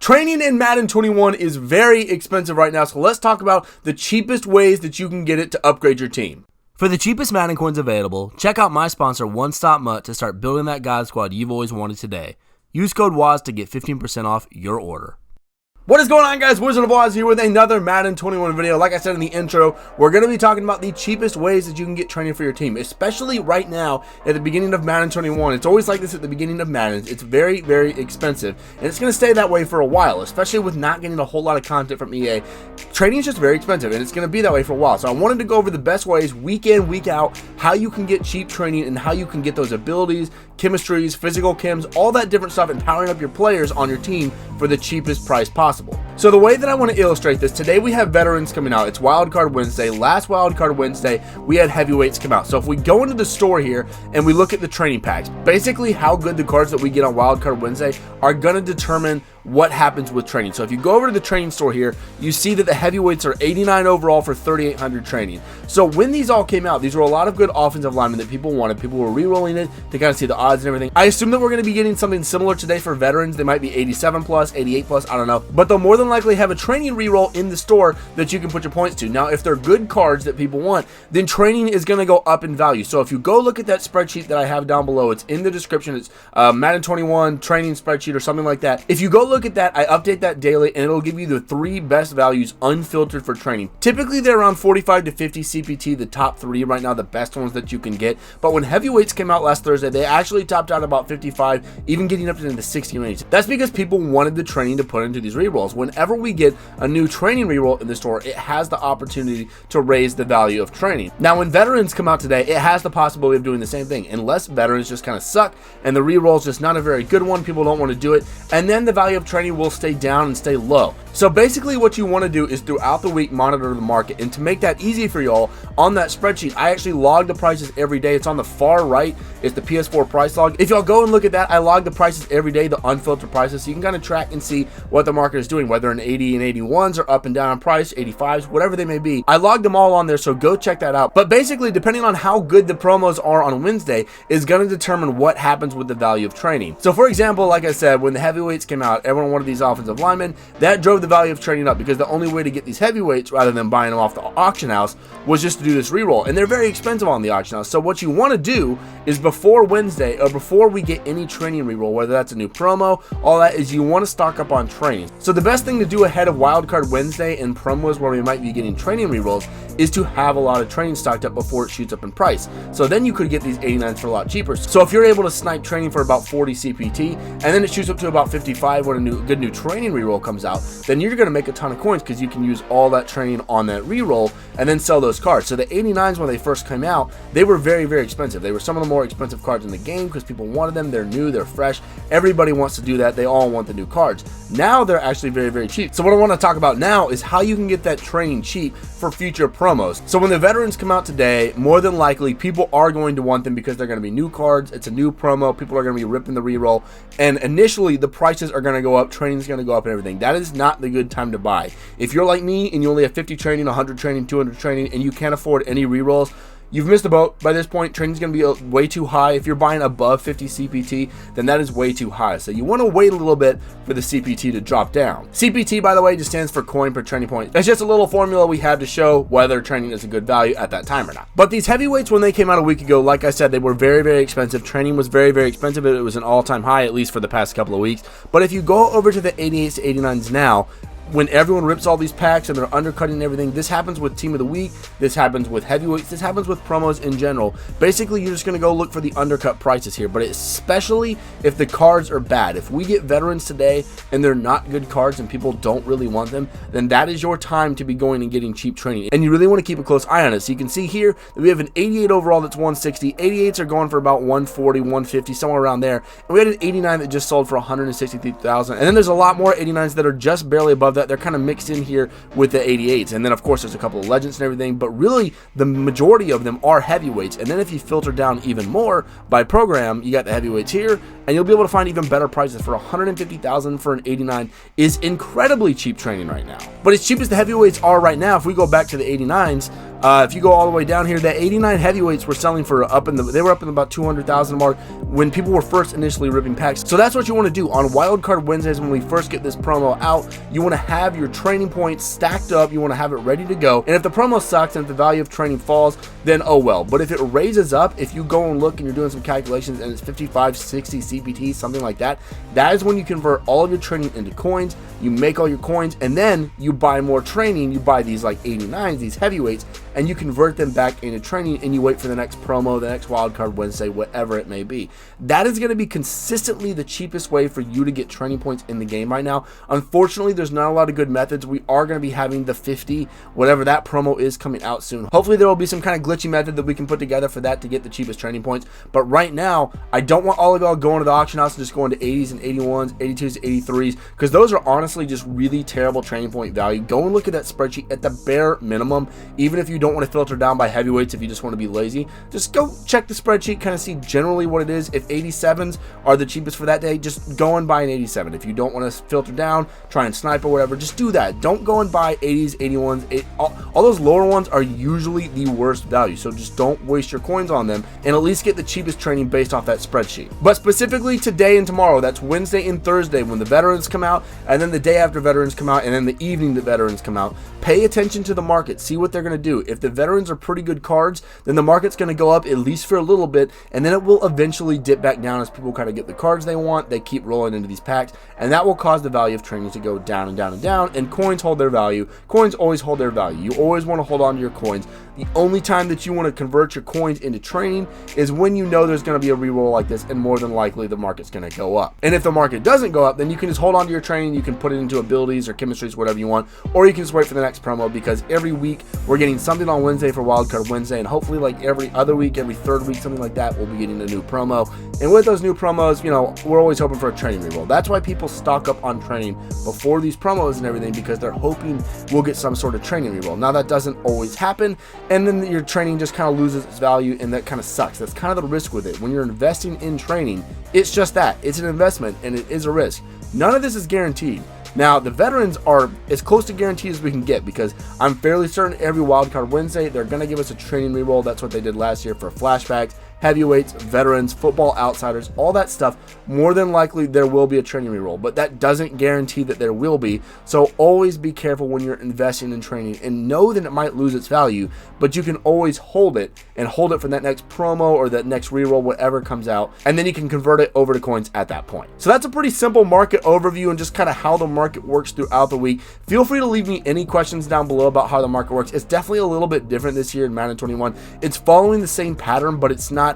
Training in Madden 21 is very expensive right now, so let's talk about the cheapest ways that you can get it to upgrade your team. For the cheapest Madden coins available, check out my sponsor One Stop Mutt to start building that God Squad you've always wanted today. Use code WAZ to get 15% off your order. What is going on, guys? Wizard of Oz here with another Madden 21 video. Like I said in the intro, we're going to be talking about the cheapest ways that you can get training for your team, especially right now at the beginning of Madden 21. It's always like this at the beginning of Madden. It's very, very expensive, and it's going to stay that way for a while, especially with not getting a whole lot of content from EA. Training is just very expensive, and it's going to be that way for a while. So I wanted to go over the best ways, week in, week out, how you can get cheap training and how you can get those abilities, chemistries, physical chems, all that different stuff, and powering up your players on your team for the cheapest price possible. So the way that I want to illustrate this, today we have veterans coming out. It's Wildcard Wednesday. Last Wildcard Wednesday, we had heavyweights come out. So if we go into the store here and we look at the training packs, basically how good the cards that we get on Wildcard Wednesday are going to determine what happens with training. So if you go over to the training store here, you see that the heavyweights are 89 overall for 3,800 training. So when these all came out, these were a lot of good offensive linemen that people wanted. People were re-rolling it to kind of see the odds and everything. I assume that we're going to be getting something similar today for veterans. They might be 87 plus, 88 plus, I don't know. But they'll more than likely have a training re-roll in the store that you can put your points to. Now, if they're good cards that people want, then training is going to go up in value. So if you go look at that spreadsheet that I have down below, it's in the description. It's Madden 21 training spreadsheet or something like that. If you go look at that, I update that daily, and it'll give you the 3 best values unfiltered for training. Typically, they're around 45 to 50 CPT, the top 3 right now, the best ones that you can get. But when heavyweights came out last Thursday, they actually topped out about 55, even getting up into the 60 range. That's because people wanted the training to put into these rerolls. Whenever we get a new training reroll in the store, it has the opportunity to raise the value of training. Now, when veterans come out today, it has the possibility of doing the same thing, unless veterans just kind of suck and the reroll is just not a very good one. People don't want to do it, and then the value of training will stay down and stay low. So basically what you want to do is throughout the week monitor the market, and to make that easy for y'all, on that spreadsheet I actually log the prices every day. It's on the far right, it's the PS4 price log. If y'all go and look at that, I log the prices every day, the unfiltered prices, so you can kind of track and see what the market is doing, whether an 80 and 81s are up and down in price, 85s, whatever they may be. I log them all on there, so go check that out. But basically, depending on how good the promos are on Wednesday is going to determine what happens with the value of training. So for example, like I said, when the heavyweights came out, everyone wanted these offensive linemen. That drove the value of training up, because the only way to get these heavyweights rather than buying them off the auction house was just to do this reroll, and they're very expensive on the auction house. So what you want to do is before Wednesday, or before we get any training reroll, whether that's a new promo, all that, is you want to stock up on training. So the best thing to do ahead of Wildcard Wednesday and promos where we might be getting training rerolls is to have a lot of training stocked up before it shoots up in price. So then you could get these 89s for a lot cheaper. So if you're able to snipe training for about 40 CPT and then it shoots up to about 55 when a good new training reroll comes out, then you're going to make a ton of coins, because you can use all that training on that reroll and then sell those cards. So the 89s, when they first came out, they were very, very expensive. They were some of the more expensive cards in the game because people wanted them. They're new, they're fresh. Everybody wants to do that. They all want the new cards. Now they're actually very, very cheap. So what I want to talk about now is how you can get that training cheap for future promos. So when the veterans come out today, more than likely people are going to want them because they're going to be new cards. It's a new promo. People are going to be ripping the reroll, and initially the prices are going to go up. Training is going to go up and everything. That is not the good time to buy. If you're like me and you only have 50 training, 100 training, 200 training, and you can't afford any rerolls, you've missed the boat. By this point, training's going to be way too high. If you're buying above 50 CPT, then that is way too high. So you want to wait a little bit for the CPT to drop down. CPT, by the way, just stands for coin per training point. That's just a little formula we have to show whether training is a good value at that time or not. But these heavyweights, when they came out a week ago, like I said, they were very, very expensive. Training was very, very expensive. It was an all-time high, at least for the past couple of weeks. But if you go over to the 88s to 89s now, when everyone rips all these packs and they're undercutting everything, this happens with Team of the Week, this happens with heavyweights, this happens with promos in general. Basically, you're just going to go look for the undercut prices here, but especially if the cards are bad. If we get veterans today and they're not good cards and people don't really want them, then that is your time to be going and getting cheap training. And you really want to keep a close eye on it. So you can see here that we have an 88 overall that's 160. 88s are going for about 140, 150, somewhere around there. And we had an 89 that just sold for 163,000. And then there's a lot more 89s that are just barely above that. They're kind of mixed in here with the 88s, and then of course there's a couple of legends and everything, but really the majority of them are heavyweights. And then if you filter down even more by program, you got the heavyweights here, and you'll be able to find even better prices. For 150,000 for an 89 is incredibly cheap training right now. But as cheap as the heavyweights are right now, if we go back to the 89s, If you go all the way down here, the 89 heavyweights were selling for they were up in about 200,000 mark when people were first initially ripping packs. So that's what you want to do on Wildcard Wednesdays when we first get this promo out. You want to have your training points stacked up. You want to have it ready to go. And if the promo sucks and if the value of training falls, then oh well. But if it raises up, if you go and look and you're doing some calculations and it's 55, 60 CPT, something like that, that is when you convert all of your training into coins. You make all your coins and then you buy more training. You buy these like 89s, these heavyweights, and you convert them back into training and you wait for the next promo, the next Wildcard Wednesday, whatever it may be. That is going to be consistently the cheapest way for you to get training points in the game right now. Unfortunately, there's not a lot of good methods. We are going to be having the 50, whatever that promo is, coming out soon. Hopefully there will be some kind of glitchy method that we can put together for that to get the cheapest training points. But right now, I don't want all of y'all going to the auction house and just going to 80s and 81s, 82s, 83s, because those are honestly just really terrible training point value. Go and look at that spreadsheet at the bare minimum. Even if you don't want to filter down by heavyweights, if you just want to be lazy, just go check the spreadsheet, kind of see generally what it is. If 87s are the cheapest for that day, just go and buy an 87. If you don't want to filter down, try and snipe or whatever, just do that. Don't go and buy 80s, 81s. All those lower ones are usually the worst value, so just don't waste your coins on them and at least get the cheapest training based off that spreadsheet. But specifically today and tomorrow, that's Wednesday and Thursday when the veterans come out, and then the day after veterans come out, and then the evening the veterans come out, pay attention to the market, see what they're going to do. If the veterans are pretty good cards, then the market's going to go up at least for a little bit, and then it will eventually dip back down as people kind of get the cards they want. They keep rolling into these packs, and that will cause the value of training to go down and down and down, and coins hold their value. Coins always hold their value. You always want to hold on to your coins. The only time that you want to convert your coins into training is when you know there's going to be a reroll like this, and more than likely the market's going to go up. And if the market doesn't go up, then you can just hold on to your training. You can put it into abilities or chemistries, whatever you want, or you can just wait for the next promo, because every week we're getting something on Wednesday for Wildcard Wednesday, and hopefully like every other week, every third week, something like that, we'll be getting a new promo. And with those new promos, you know, we're always hoping for a training reroll. That's why people stock up on training before these promos and everything, because they're hoping we'll get some sort of training reroll. Now that doesn't always happen, and then your training just kind of loses its value, and that kind of sucks. That's kind of the risk with it. When you're investing in training, it's just that. It's an investment and it is a risk. None of this is guaranteed. Now, the veterans are as close to guaranteed as we can get, because I'm fairly certain every Wildcard Wednesday, they're going to give us a training reroll. That's what they did last year for flashbacks, heavyweights, veterans, football outsiders, all that stuff. More than likely, there will be a training reroll, but that doesn't guarantee that there will be. So always be careful when you're investing in training, and know that it might lose its value, but you can always hold it and hold it for that next promo or that next reroll, whatever comes out, and then you can convert it over to coins at that point. So that's a pretty simple market overview and just kind of how the market works throughout the week. Feel free to leave me any questions down below about how the market works. It's definitely a little bit different this year in Madden 21. It's following the same pattern, but it's not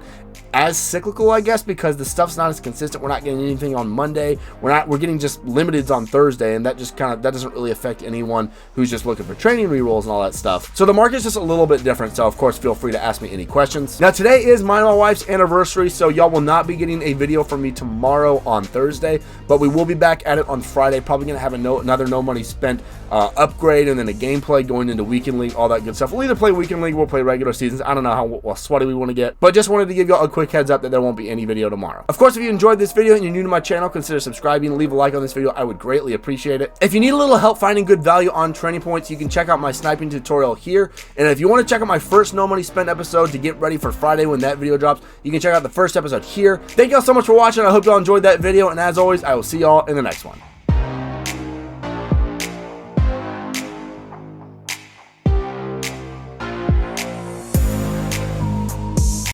as cyclical, I guess, because the stuff's not as consistent. We're not getting anything on Monday. We're getting just limiteds on Thursday, and that doesn't really affect anyone who's just looking for training rerolls and all that stuff. So the market's just a little bit different. So of course, feel free to ask me any questions. Now today is mine and my wife's anniversary, so y'all will not be getting a video from me tomorrow on Thursday, but we will be back at it on Friday. Probably gonna have another no money spent upgrade, and then a gameplay going into weekend league, all that good stuff. We'll either play weekend league, we'll play regular seasons. I don't know how sweaty we want to get, but just wanted to give y'all a quick heads up that there won't be any video tomorrow. Of course, if you enjoyed this video and you're new to my channel, consider subscribing, leave a like on this video. I would greatly appreciate it. If you need a little help finding good value on training points, you can check out my sniping tutorial here. And if you want to check out my first no money spent episode to get ready for Friday when that video drops, you can check out the first episode here. Thank y'all so much for watching. I hope y'all enjoyed that video, and as always, I will see y'all in the next one.